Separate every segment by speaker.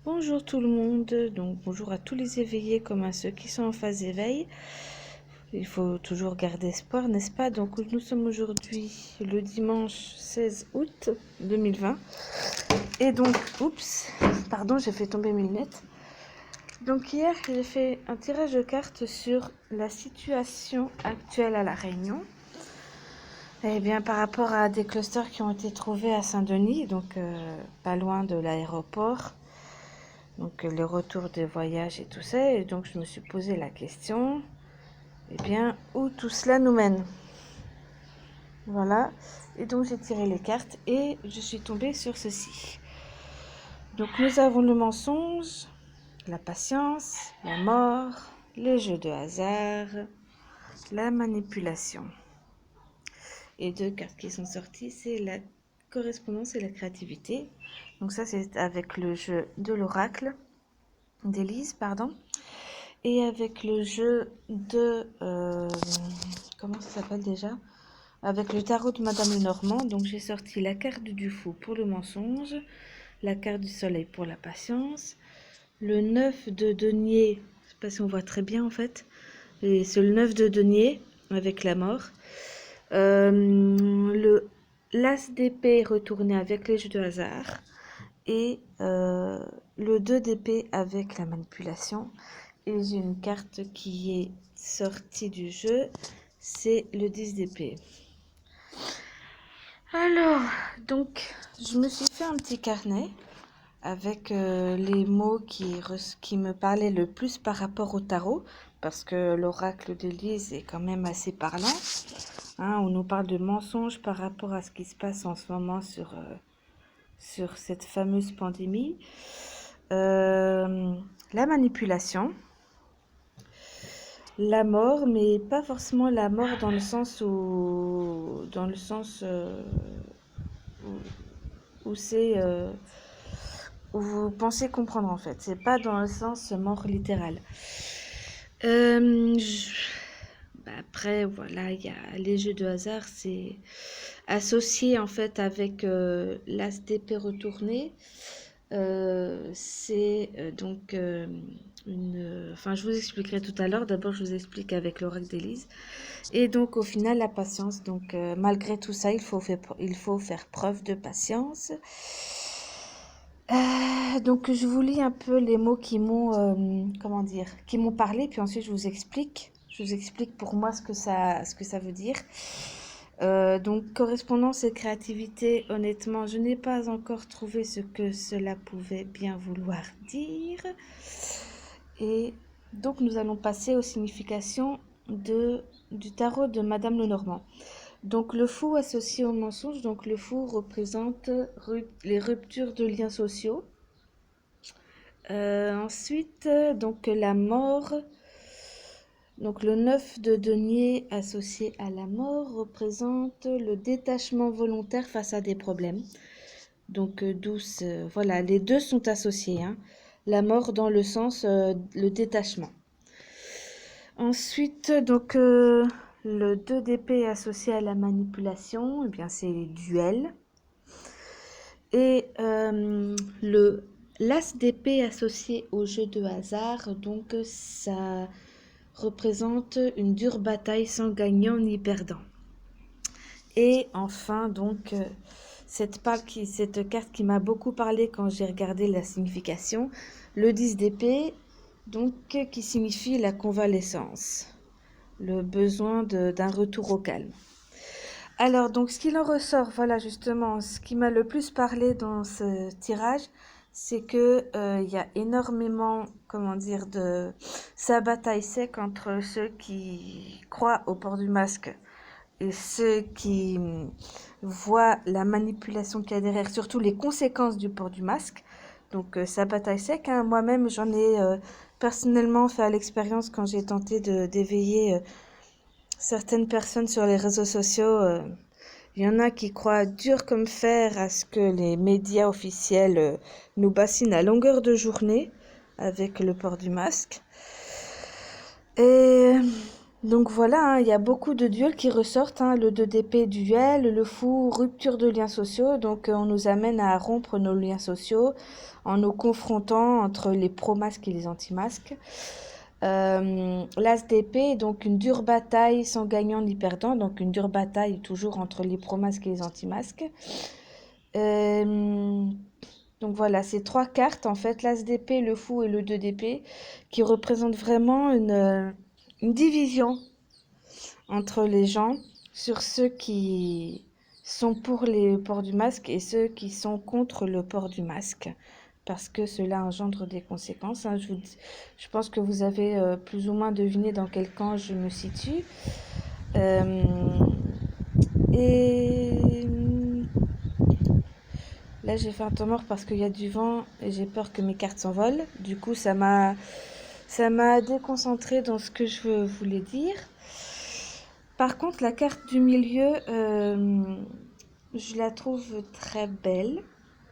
Speaker 1: Bonjour tout le monde, donc bonjour à tous les éveillés comme à ceux qui sont en phase d'éveil. Il faut toujours garder espoir, n'est-ce pas? Donc nous sommes aujourd'hui le dimanche 16 août 2020. Et donc, oups, pardon, j'ai fait tomber mes lunettes. Donc hier, j'ai fait un tirage de cartes sur la situation actuelle à La Réunion. Eh bien, par rapport à des clusters qui ont été trouvés à Saint-Denis, donc pas loin de l'aéroport. Donc le retour des voyages et tout ça, et donc je me suis posé la question, eh bien, où tout cela nous mène? Voilà, et donc j'ai tiré les cartes et je suis tombée sur ceci. Donc nous avons le mensonge, la patience, la mort, les jeux de hasard, la manipulation. Et deux cartes qui sont sorties, c'est la correspondance et la créativité. Donc ça c'est avec le jeu de l'oracle, d'Élise, pardon. Et avec le jeu de... comment ça s'appelle déjà? Avec le tarot de Madame Lenormand. Donc j'ai sorti la carte du fou pour le mensonge, la carte du soleil pour la patience, le 9 de denier, je sais pas si on voit très bien en fait, et c'est le 9 de denier avec la mort. Le l'as d'épée retourné avec les jeux de hasard et le 2 d'épée avec la manipulation. Et j'ai une carte qui est sortie du jeu, c'est le 10 d'épée. Alors, donc, je me suis fait un petit carnet avec les mots qui me parlaient le plus par rapport au tarot, parce que l'oracle d'Élise est quand même assez parlant. Hein, on nous parle de mensonges par rapport à ce qui se passe en ce moment sur cette fameuse pandémie. La manipulation. La mort, mais pas forcément la mort dans le sens où c'est où vous pensez comprendre en fait. C'est pas dans le sens mort littéral. Après voilà, il y a les jeux de hasard, c'est associé en fait avec l'as d'épée retourné. C'est donc enfin je vous expliquerai tout à l'heure. D'abord je vous explique avec l'oracle d'Élise. Et donc au final la patience. Donc malgré tout ça, il faut faire preuve de patience. Donc je vous lis un peu les mots qui m'ont qui m'ont parlé, puis ensuite je vous explique. Je vous explique pour moi ce que ça veut dire. Donc correspondance et créativité, honnêtement, je n'ai pas encore trouvé ce que cela pouvait bien vouloir dire. Et donc nous allons passer aux significations du tarot de Madame Lenormand. Donc le fou associé au mensonge, donc le fou représente les ruptures de liens sociaux. Ensuite, donc la mort. Donc le 9 de denier associé à la mort représente le détachement volontaire face à des problèmes. Donc voilà, les deux sont associés. Hein. La mort dans le sens le détachement. Ensuite, donc le 2 d'épée associé à la manipulation, eh bien c'est les duels. Et l'as d'épée associé au jeu de hasard, donc ça représente une dure bataille sans gagnant ni perdant. Et enfin, donc, cette carte qui m'a beaucoup parlé quand j'ai regardé la signification, le 10 d'épée, donc, qui signifie la convalescence, le besoin d'un retour au calme. Alors, donc, ce qu'il en ressort, voilà, justement, ce qui m'a le plus parlé dans ce tirage, c'est que il y a énormément, sa bataille sec entre ceux qui croient au port du masque et ceux qui voient la manipulation qu'il y a derrière, surtout les conséquences du port du masque. Donc sa bataille sec, hein. Moi-même j'en ai personnellement fait l'expérience quand j'ai tenté d'éveiller certaines personnes sur les réseaux sociaux. Il y en a qui croient dur comme fer à ce que les médias officiels nous bassinent à longueur de journée avec le port du masque. Et Donc voilà, hein, il y a beaucoup de duels qui ressortent, hein, le 2 d'épée duel, le fou rupture de liens sociaux, donc on nous amène à rompre nos liens sociaux en nous confrontant entre les pro-masques et les anti-masques. L'as d'épée, donc une dure bataille sans gagnant ni perdant, donc une dure bataille toujours entre les pro-masques et les anti-masques. Donc voilà, ces trois cartes, en fait, l'as d'épée, le fou et le 2 d'épée, qui représentent vraiment une division entre les gens sur ceux qui sont pour le port du masque et ceux qui sont contre le port du masque, parce que cela engendre des conséquences, hein. Je pense que vous avez plus ou moins deviné dans quel camp je me situe. Et là, j'ai fait un temps mort parce qu'il y a du vent et j'ai peur que mes cartes s'envolent. Du coup, ça m'a déconcentrée dans ce que je voulais dire. Par contre, la carte du milieu, je la trouve très belle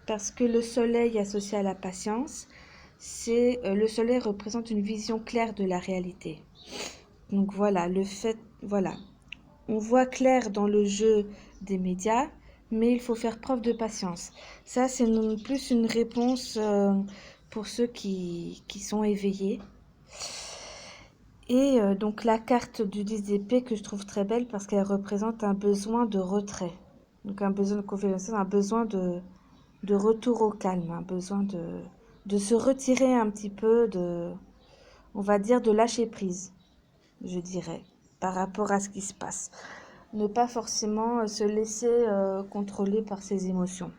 Speaker 1: parce que le soleil associé à la patience, le soleil représente une vision claire de la réalité. Donc voilà, voilà, on voit clair dans le jeu des médias, mais il faut faire preuve de patience. Ça, c'est plus une réponse pour ceux qui sont éveillés. Et donc la carte du 10 d'épée que je trouve très belle parce qu'elle représente un besoin de retrait. Donc un besoin de confiance, un besoin de retour au calme, un besoin de se retirer un petit peu, on va dire de lâcher prise, je dirais, par rapport à ce qui se passe. Ne pas forcément se laisser contrôler par ses émotions.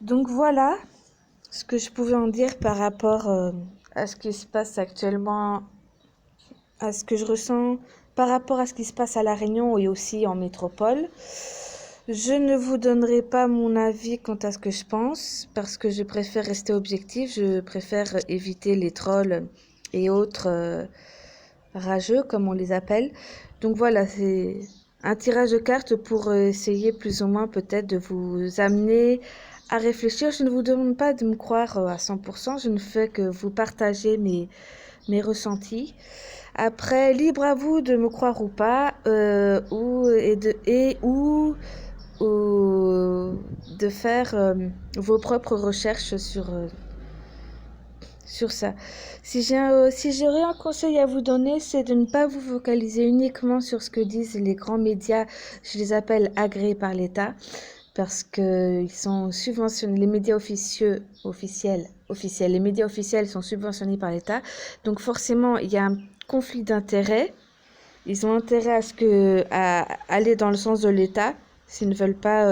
Speaker 1: Donc voilà ce que je pouvais en dire par rapport à ce qui se passe actuellement, à ce que je ressens par rapport à ce qui se passe à La Réunion et aussi en métropole. Je ne vous donnerai pas mon avis quant à ce que je pense, parce que je préfère rester objectif, je préfère éviter les trolls et autres rageux, comme on les appelle. Donc voilà, c'est un tirage de cartes pour essayer plus ou moins peut-être de vous amener à réfléchir. Je ne vous demande pas de me croire à 100%, je ne fais que vous partager mes ressentis. Après, libre à vous de me croire ou pas, ou de faire vos propres recherches sur ça. Si j'aurais un conseil à vous donner, c'est de ne pas vous focaliser uniquement sur ce que disent les grands médias, je les appelle agréés par l'État, parce que ils sont subventionnés, les médias officiels, les médias officiels sont subventionnés par l'État, donc forcément il y a un conflit d'intérêts. Ils ont intérêt à aller dans le sens de l'État s'ils ne veulent pas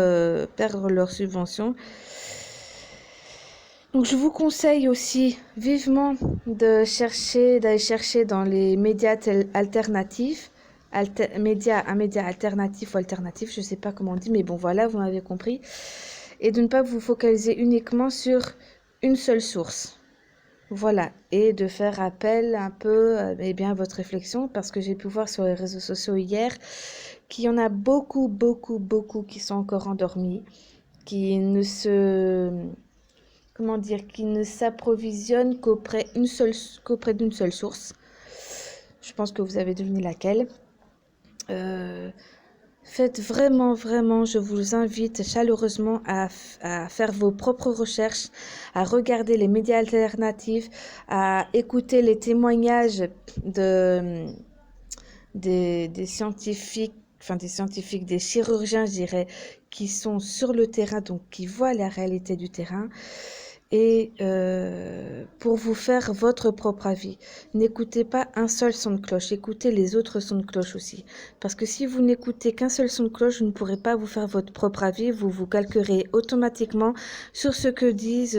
Speaker 1: perdre leur subvention. Donc je vous conseille aussi vivement d'aller chercher dans les médias alternatifs, un média alternatif ou alternatif, je ne sais pas comment on dit, mais bon voilà, vous m'avez compris. Et de ne pas vous focaliser uniquement sur une seule source. Voilà, et de faire appel un peu à votre réflexion, parce que j'ai pu voir sur les réseaux sociaux hier qu'il y en a beaucoup, beaucoup, beaucoup qui sont encore endormis, qui ne s'approvisionnent qu'auprès d'une seule source. Je pense que vous avez deviné laquelle. Faites vraiment, vraiment, je vous invite chaleureusement à faire vos propres recherches, à regarder les médias alternatifs, à écouter les témoignages des scientifiques, des chirurgiens, je dirais, qui sont sur le terrain, donc qui voient la réalité du terrain, et pour vous faire votre propre avis. N'écoutez pas un seul son de cloche, écoutez les autres sons de cloche aussi. Parce que si vous n'écoutez qu'un seul son de cloche, vous ne pourrez pas vous faire votre propre avis, vous vous calquerez automatiquement sur ce que disent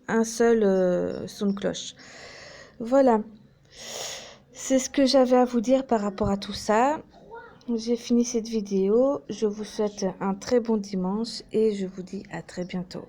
Speaker 1: un seul son de cloche. Voilà. C'est ce que j'avais à vous dire par rapport à tout ça. J'ai fini cette vidéo. Je vous souhaite un très bon dimanche et je vous dis à très bientôt.